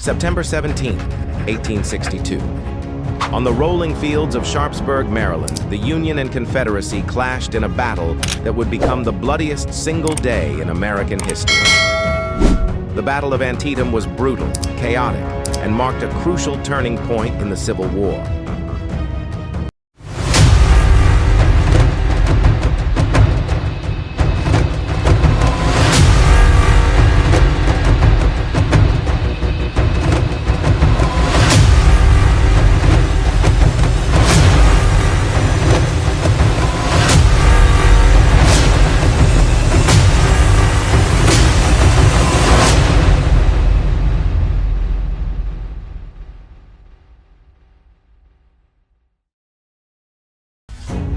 September 17, 1862. On the rolling fields of Sharpsburg, Maryland, the Union and Confederacy clashed in a battle that would become the bloodiest single day in American history. The Battle of Antietam was brutal, chaotic, and marked a crucial turning point in the Civil War.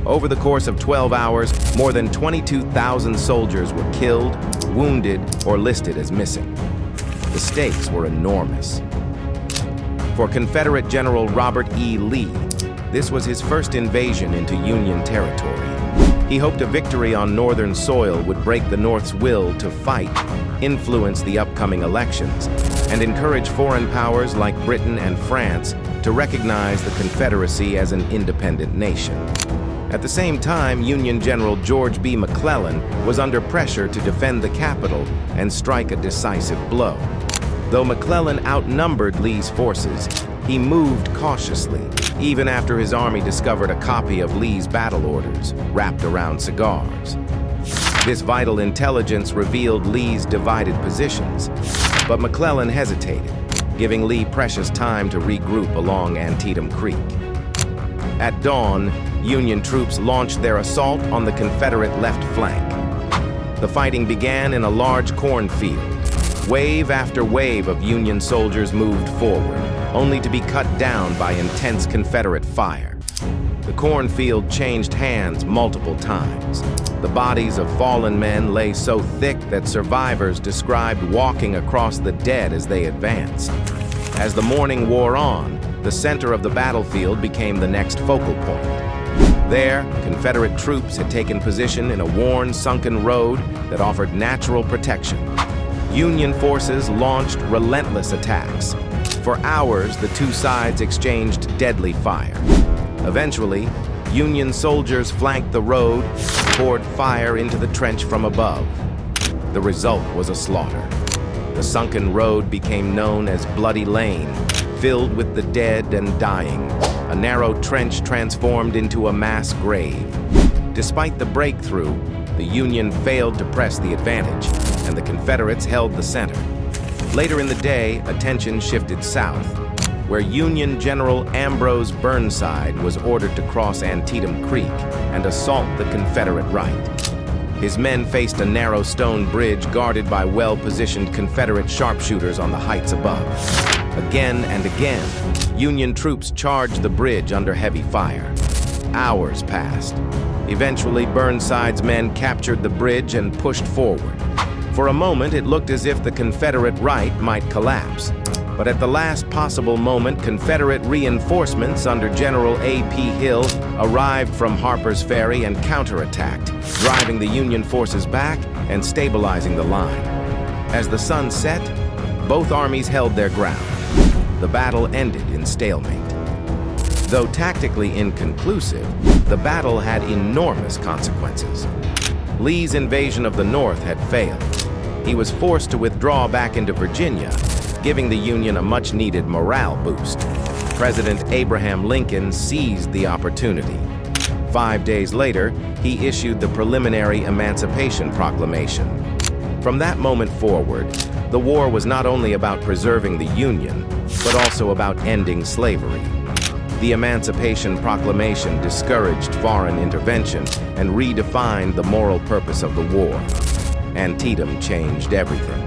Over the course of 12 hours, more than 22,000 soldiers were killed, wounded, or listed as missing. The stakes were enormous. For Confederate General Robert E. Lee, this was his first invasion into Union territory. He hoped a victory on Northern soil would break the North's will to fight, influence the upcoming elections, and encourage foreign powers like Britain and France to recognize the Confederacy as an independent nation. At the same time, Union General George B. McClellan was under pressure to defend the capital and strike a decisive blow. Though McClellan outnumbered Lee's forces, he moved cautiously, even after his army discovered a copy of Lee's battle orders wrapped around cigars. This vital intelligence revealed Lee's divided positions, but McClellan hesitated, giving Lee precious time to regroup along Antietam Creek. At dawn, Union troops launched their assault on the Confederate left flank. The fighting began in a large cornfield. Wave after wave of Union soldiers moved forward, only to be cut down by intense Confederate fire. The cornfield changed hands multiple times. The bodies of fallen men lay so thick that survivors described walking across the dead as they advanced. As the morning wore on, the center of the battlefield became the next focal point. There, Confederate troops had taken position in a worn, sunken road that offered natural protection. Union forces launched relentless attacks. For hours, the two sides exchanged deadly fire. Eventually, Union soldiers flanked the road, poured fire into the trench from above. The result was a slaughter. The sunken road became known as Bloody Lane, filled with the dead and dying. A narrow trench transformed into a mass grave. Despite the breakthrough, the Union failed to press the advantage, and the Confederates held the center. Later in the day, attention shifted south, where Union General Ambrose Burnside was ordered to cross Antietam Creek and assault the Confederate right. His men faced a narrow stone bridge guarded by well-positioned Confederate sharpshooters on the heights above. Again and again, Union troops charged the bridge under heavy fire. Hours passed. Eventually, Burnside's men captured the bridge and pushed forward. For a moment, it looked as if the Confederate right might collapse. But at the last possible moment, Confederate reinforcements under General A.P. Hill arrived from Harper's Ferry and counterattacked, driving the Union forces back and stabilizing the line. As the sun set, both armies held their ground. The battle ended in stalemate. Though tactically inconclusive, the battle had enormous consequences. Lee's invasion of the North had failed. He was forced to withdraw back into Virginia, giving the Union a much-needed morale boost. President Abraham Lincoln seized the opportunity. 5 days later, he issued the preliminary Emancipation Proclamation. From that moment forward, the war was not only about preserving the Union, but also about ending slavery. The Emancipation Proclamation discouraged foreign intervention and redefined the moral purpose of the war. Antietam changed everything.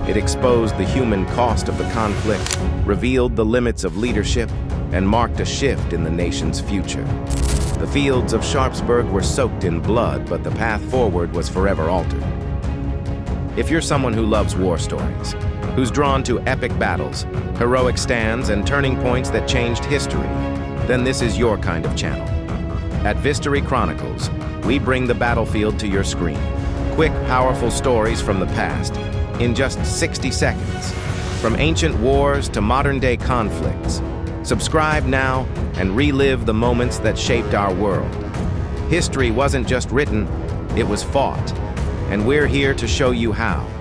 It exposed the human cost of the conflict, revealed the limits of leadership, and marked a shift in the nation's future. The fields of Sharpsburg were soaked in blood, but the path forward was forever altered. If you're someone who loves war stories, who's drawn to epic battles, heroic stands, and turning points that changed history, then this is your kind of channel. At Vistory Chronicles, we bring the battlefield to your screen. Quick, powerful stories from the past in just 60 seconds. From ancient wars to modern-day conflicts. Subscribe now and relive the moments that shaped our world. History wasn't just written, it was fought. And we're here to show you how.